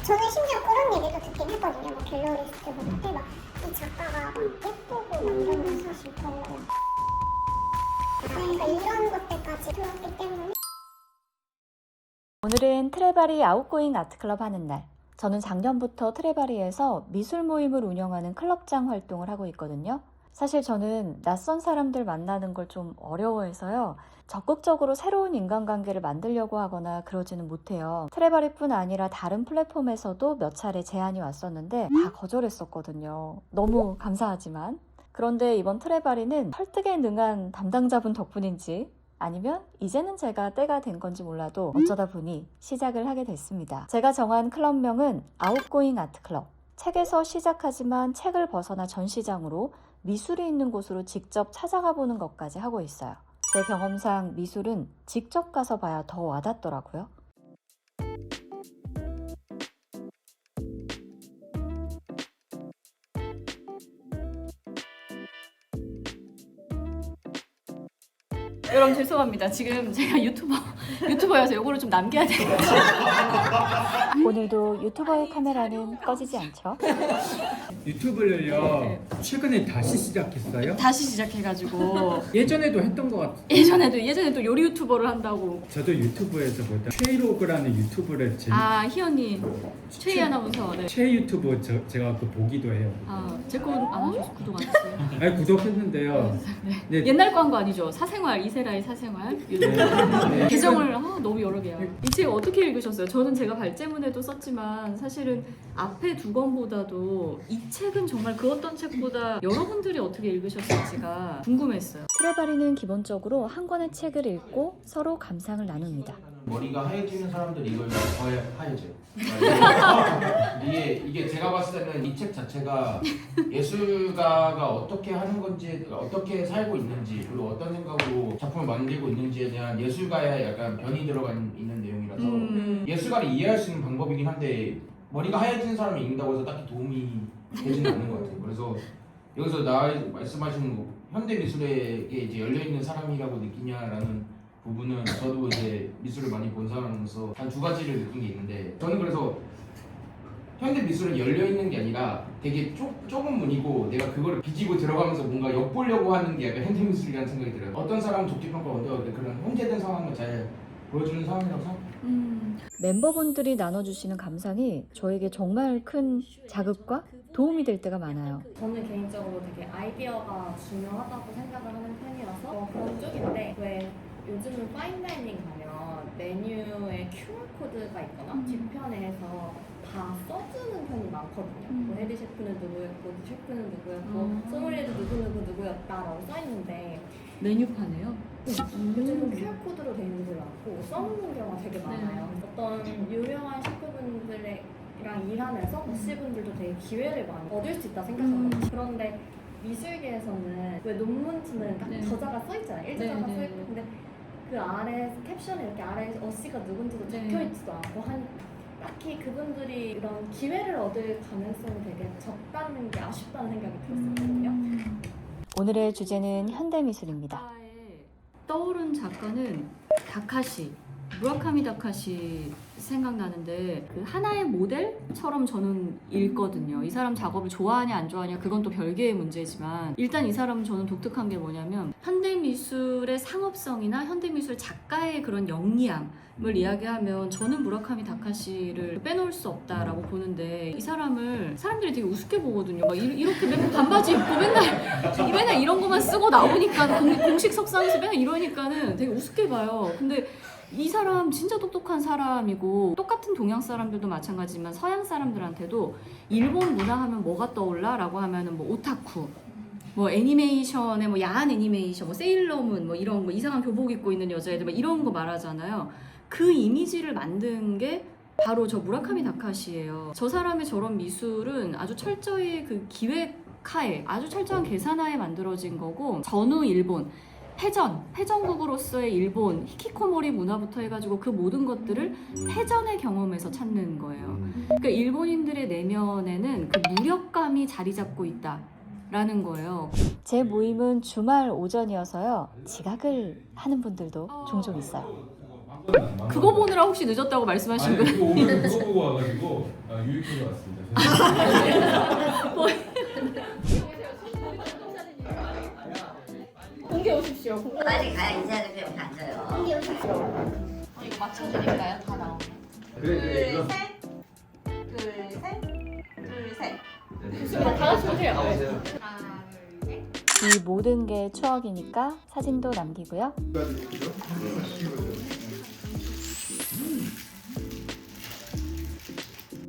저는 심지어 그런 얘기도 듣긴 했거든요. 뭐 갤러리스트 분한테 막 이 작가가 막 예쁘고 막 이러면 사실 별로. 그러니까 이런 것들까지 들었기 때문에. 오늘은 트레바리 아웃고잉 아트클럽 하는 날. 저는 작년부터 트레바리에서 미술 모임을 운영하는 클럽장 활동을 하고 있거든요. 사실 저는 낯선 사람들 만나는 걸 좀 어려워해서요. 적극적으로 새로운 인간관계를 만들려고 하거나 그러지는 못해요. 트레바리뿐 아니라 다른 플랫폼에서도 몇 차례 제안이 왔었는데 다 거절했었거든요. 너무 감사하지만. 그런데 이번 트레바리는 설득에 능한 담당자분 덕분인지 아니면 이제는 제가 때가 된 건지 몰라도 어쩌다 보니 시작을 하게 됐습니다. 제가 정한 클럽명은 아웃고잉 아트클럽. 책에서 시작하지만 책을 벗어나 전시장으로 미술이 있는 곳으로 직접 찾아가 보는 것까지 하고 있어요. 제 경험상 미술은 직접 가서 봐야 더 와닿더라고요. 여러분 죄송합니다. 지금 제가 유튜버여서 요거를 좀 남겨야 되겠죠. 오늘도 유튜버의 카메라는 꺼지지 않죠? 유튜브를요 최근에 다시 시작했어요? 다시 시작해가지고 예전에도 했던 것 같아요. 예전에 또 요리 유튜버를 한다고. 저도 유튜브에서 보다 최이로그라는 유튜브를 아 희연이 최희 아나운서. 네. 최 유튜브 제가 그 보기도 해요. 제 건 안 하셔서 구독 안 했어요. 아니 구독했는데요. 네. 옛날 광고 아니죠? 사생활 이세라의 사생활. 네. 계정을 너무 여러 개야. 이 책 어떻게 읽으셨어요? 저는 제가 발제문에도 썼지만 사실은 앞에 두 권보다도 이 책은 정말 그 어떤 책보다 여러분들이 어떻게 읽으셨을지가 궁금했어요. 트레바리는 기본적으로 한 권의 책을 읽고 서로 감상을 나눕니다. 머리가 하얘지는 사람들이 이걸 더 하얘져요. 이게 제가 봤을 때는 이 책 자체가 예술가가 어떻게 하는 건지, 어떻게 살고 있는지, 그리고 어떤 생각으로 작품을 만들고 있는지에 대한 예술가의 약간 변이 들어가 있는 내용이라서 예술가를 이해할 수 있는 방법이긴 한데 머리가 하얘지는 사람이 읽는다고 해서 딱히 도움이 되지는 않는 것 같아요. 그래서 여기서 말씀하시는 거, 현대 미술에 이제 열려 있는 사람이라고 느끼냐라는 부분은 저도 이제 미술을 많이 본 사람으로서 한 두 가지를 느낀 게 있는데, 저는 그래서 현대 미술은 열려 있는 게 아니라 되게 좁은 문이고 내가 그거를 비집고 들어가면서 뭔가 엿보려고 하는 게 약간 현대 미술이라는 생각이 들어요. 어떤 사람은 독립평가 원대하는데 그런 혼재된 상황을 잘 보여주는 상황이라고 생각해요. 멤버분들이 나눠주시는 감상이 저에게 정말 큰 자극과 도움이 될 때가 많아요. 저는 개인적으로 되게 아이디어가 중요하다고 생각을 하는 편이라서 그런 쪽인데, 왜 요즘은 파인다이닝 가면 메뉴에 QR코드가 있거나 뒤편에 해서 다 써주는 편이 많거든요. 뭐 헤드 셰프는 누구였고 셰프는 누구였고 소믈리에도 누구였다라고 써있는데 메뉴판에요? 요즘은 QR코드로 되어 있는 줄 알고 써놓는 경우가 되게 많아요. 어떤 유명한 셰프분들이랑 일하면서 버시분들도 되게 기회를 많이 얻을 수 있다 생각하거든요. 그런데 미술계에서는 왜 논문지는 딱 저자가 써있잖아요. 일저자가 써있고, 근데 그 아래 캡션에 이렇게 아래 어씨가 누군지도 적혀있지도 않고 딱히 그분들이 이런 기회를 얻을 가능성이 되게 적다는 게 아쉽다는 생각이 들었거든요. 오늘의 주제는 현대미술입니다. 떠오른 작가는 다카시, 무라카미 다카시 생각나는데, 그 하나의 모델처럼 저는 읽거든요. 이 사람 작업을 좋아하냐 안 좋아하냐 그건 또 별개의 문제지만, 일단 이 사람은 저는 독특한 게 뭐냐면 현대미술의 상업성이나 현대미술 작가의 그런 영리함을 이야기하면 저는 무라카미 다카시를 빼놓을 수 없다라고 보는데, 이 사람을 사람들이 되게 우습게 보거든요. 막 이렇게 맨날 반바지 입고 맨날 이런 것만 쓰고 나오니까 공식 석상에서 맨날 이러니까는 되게 우습게 봐요. 근데 이 사람 진짜 똑똑한 사람이고, 똑같은 동양 사람들도 마찬가지지만 서양 사람들한테도 일본 문화 하면 뭐가 떠올라? 라고 하면은 뭐 오타쿠, 뭐 애니메이션에 뭐 야한 애니메이션, 뭐 세일러문, 뭐 이런 거 이상한 교복 입고 있는 여자애들 막 이런 거 말하잖아요. 그 이미지를 만든 게 바로 저 무라카미 다카시예요. 저 사람의 저런 미술은 아주 철저히 그 기획하에, 아주 철저한 계산하에 만들어진 거고, 전후 일본 패전국으로서의 일본 히키코모리 문화부터 해가지고 그 모든 것들을 패전의 경험에서 찾는 거예요. 그러니까 일본인들의 내면에는 그 무력감이 자리 잡고 있다라는 거예요. 제 모임은 주말 오전이어서요. 지각을 하는 분들도 종종 있어요. 그거 보느라 혹시 늦었다고 말씀하신 아니 거예요? 그거 오늘 그거 보고 와가지고 유익해서 왔습니다. 공개 오십시오. 빨리 가야 인사하는 게 앉아요. 근데 여기 이거 맞춰드릴까요? 다 나오고. 그래 이거 다 같이 오세요. 이 모든 게 추억이니까 사진도 남기고요.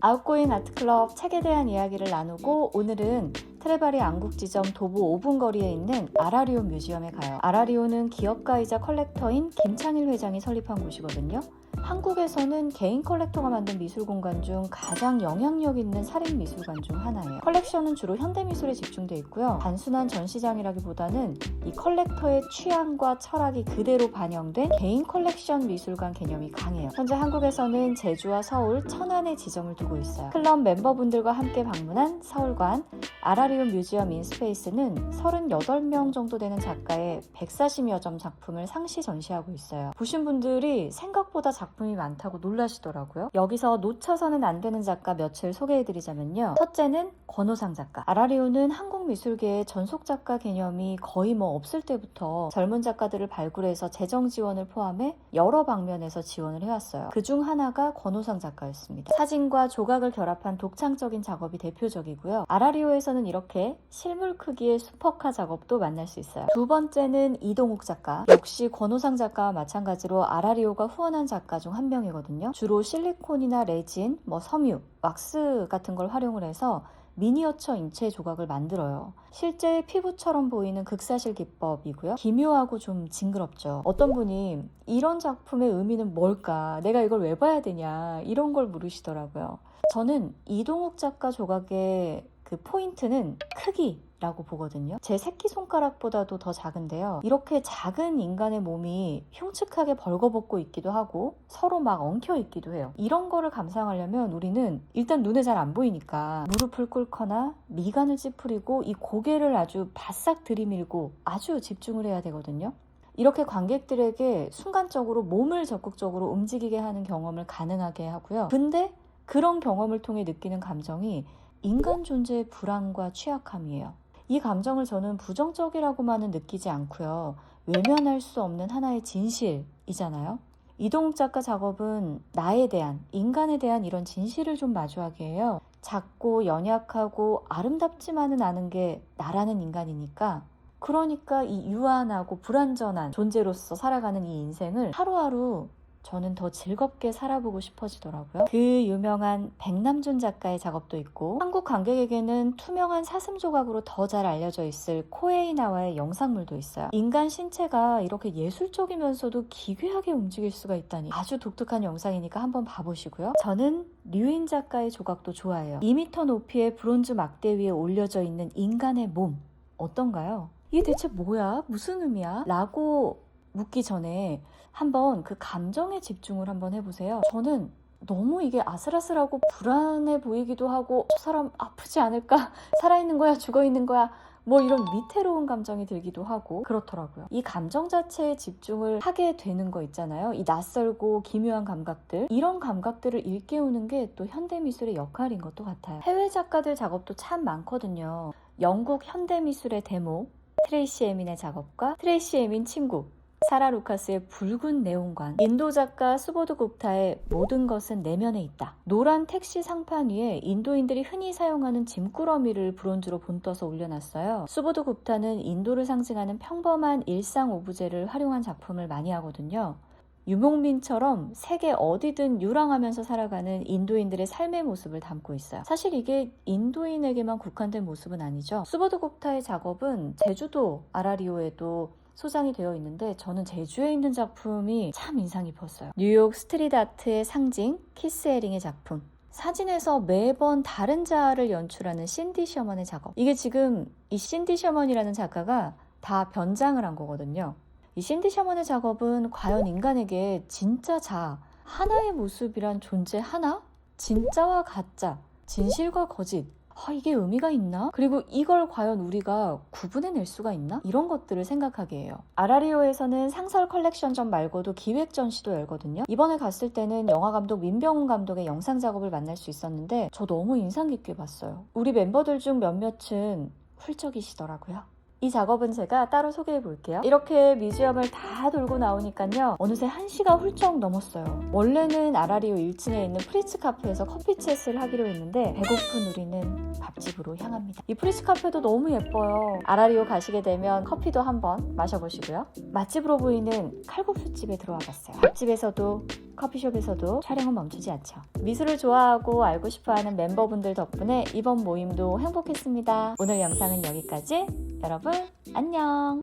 아웃고잉 아트클럽 책에 대한 이야기를 나누고 오늘은 트레바리 안국지점 도보 5분 거리에 있는 아라리오 뮤지엄에 가요. 아라리오는 기업가이자 컬렉터인 김창일 회장이 설립한 곳이거든요. 한국에서는 개인 컬렉터가 만든 미술 공간 중 가장 영향력 있는 살인 미술관 중 하나예요. 컬렉션은 주로 현대미술에 집중되어 있고요. 단순한 전시장이라기보다는 이 컬렉터의 취향과 철학이 그대로 반영된 개인 컬렉션 미술관 개념이 강해요. 현재 한국에서는 제주와 서울, 천안에 지점을 두고 있어요. 클럽 멤버분들과 함께 방문한 서울관 아라리오 뮤지엄 인스페이스는 38명 정도 되는 작가의 140여 점 작품을 상시 전시하고 있어요. 보신 분들이 생각보다 작품이 많다고 놀라시더라고요. 여기서 놓쳐서는 안 되는 작가 몇을 소개해드리자면요. 첫째는 권호상 작가. 아라리오는 한국 미술계의 전속 작가 개념이 거의 없을 때부터 젊은 작가들을 발굴해서 재정 지원을 포함해 여러 방면에서 지원을 해왔어요. 그중 하나가 권호상 작가였습니다. 사진과 조각을 결합한 독창적인 작업이 대표적이고요. 아라리오에서는 이렇게 실물 크기의 슈퍼카 작업도 만날 수 있어요. 두 번째는 이동욱 작가. 역시 권호상 작가와 마찬가지로 아라리오가 후원한 작가 중 한 명이거든요. 주로 실리콘이나 레진, 섬유, 왁스 같은 걸 활용을 해서 미니어처 인체 조각을 만들어요. 실제 피부처럼 보이는 극사실 기법이고요. 기묘하고 좀 징그럽죠. 어떤 분이 이런 작품의 의미는 뭘까? 내가 이걸 왜 봐야 되냐? 이런 걸 물으시더라고요. 저는 이동욱 작가 조각의 그 포인트는 크기라고 보거든요. 제 새끼손가락보다도 더 작은데요. 이렇게 작은 인간의 몸이 흉측하게 벌거벗고 있기도 하고 서로 막 엉켜 있기도 해요. 이런 거를 감상하려면 우리는 일단 눈에 잘 안 보이니까 무릎을 꿇거나 미간을 찌푸리고 이 고개를 아주 바싹 들이밀고 아주 집중을 해야 되거든요. 이렇게 관객들에게 순간적으로 몸을 적극적으로 움직이게 하는 경험을 가능하게 하고요. 근데 그런 경험을 통해 느끼는 감정이 인간 존재의 불안과 취약함이에요. 이 감정을 저는 부정적이라고만은 느끼지 않고요. 외면할 수 없는 하나의 진실이잖아요. 이동욱 작가 작업은 나에 대한, 인간에 대한 이런 진실을 좀 마주하게 해요. 작고 연약하고 아름답지만은 않은 게 나라는 인간이니까, 그러니까 이 유한하고 불완전한 존재로서 살아가는 이 인생을 하루하루 저는 더 즐겁게 살아보고 싶어지더라고요. 그 유명한 백남준 작가의 작업도 있고 한국 관객에게는 투명한 사슴 조각으로 더 잘 알려져 있을 코에이나와의 영상물도 있어요. 인간 신체가 이렇게 예술적이면서도 기괴하게 움직일 수가 있다니 아주 독특한 영상이니까 한번 봐보시고요. 저는 류인 작가의 조각도 좋아해요. 2m 높이의 브론즈 막대 위에 올려져 있는 인간의 몸 어떤가요? 이게 대체 뭐야? 무슨 의미야? 라고 묻기 전에 한번 그 감정에 집중을 한번 해보세요. 저는 너무 이게 아슬아슬하고 불안해 보이기도 하고 저 사람 아프지 않을까? 살아있는 거야? 죽어있는 거야? 이런 위태로운 감정이 들기도 하고 그렇더라고요. 이 감정 자체에 집중을 하게 되는 거 있잖아요. 이 낯설고 기묘한 감각들, 이런 감각들을 일깨우는 게 또 현대미술의 역할인 것도 같아요. 해외 작가들 작업도 참 많거든요. 영국 현대미술의 대목 트레이시 에민의 작업과 트레이시 에민 친구 사라 루카스의 붉은 네온관, 인도 작가 수보드 굽타의 모든 것은 내면에 있다. 노란 택시 상판 위에 인도인들이 흔히 사용하는 짐꾸러미를 브론즈로 본떠서 올려놨어요. 수보드 굽타는 인도를 상징하는 평범한 일상 오브제를 활용한 작품을 많이 하거든요. 유목민처럼 세계 어디든 유랑하면서 살아가는 인도인들의 삶의 모습을 담고 있어요. 사실 이게 인도인에게만 국한된 모습은 아니죠. 수보드 굽타의 작업은 제주도 아라리오에도 소장이 되어 있는데 저는 제주에 있는 작품이 참 인상 깊었어요. 뉴욕 스트리트 아트의 상징 키스 헤링의 작품. 사진에서 매번 다른 자아를 연출하는 신디 셔먼의 작업. 이게 지금 이 신디 셔먼이라는 작가가 다 변장을 한 거거든요. 이 신디 셔먼의 작업은 과연 인간에게 진짜 자아, 하나의 모습이란 존재 하나? 진짜와 가짜, 진실과 거짓, 이게 의미가 있나? 그리고 이걸 과연 우리가 구분해낼 수가 있나? 이런 것들을 생각하게 해요. 아라리오에서는 상설 컬렉션전 말고도 기획 전시도 열거든요. 이번에 갔을 때는 영화감독 민병훈 감독의 영상 작업을 만날 수 있었는데 저 너무 인상 깊게 봤어요. 우리 멤버들 중 몇몇은 훌쩍이시더라고요. 이 작업은 제가 따로 소개해 볼게요. 이렇게 뮤지엄을 다 돌고 나오니까요. 어느새 1시가 훌쩍 넘었어요. 원래는 아라리오 1층에 있는 프리츠 카페에서 커피 챗을 하기로 했는데 배고픈 우리는 밥집으로 향합니다. 이 프리츠 카페도 너무 예뻐요. 아라리오 가시게 되면 커피도 한번 마셔보시고요. 맛집으로 보이는 칼국수집에 들어와 봤어요. 밥집에서도 커피숍에서도 촬영은 멈추지 않죠. 미술을 좋아하고 알고 싶어하는 멤버분들 덕분에 이번 모임도 행복했습니다. 오늘 영상은 여기까지. 여러분 안녕.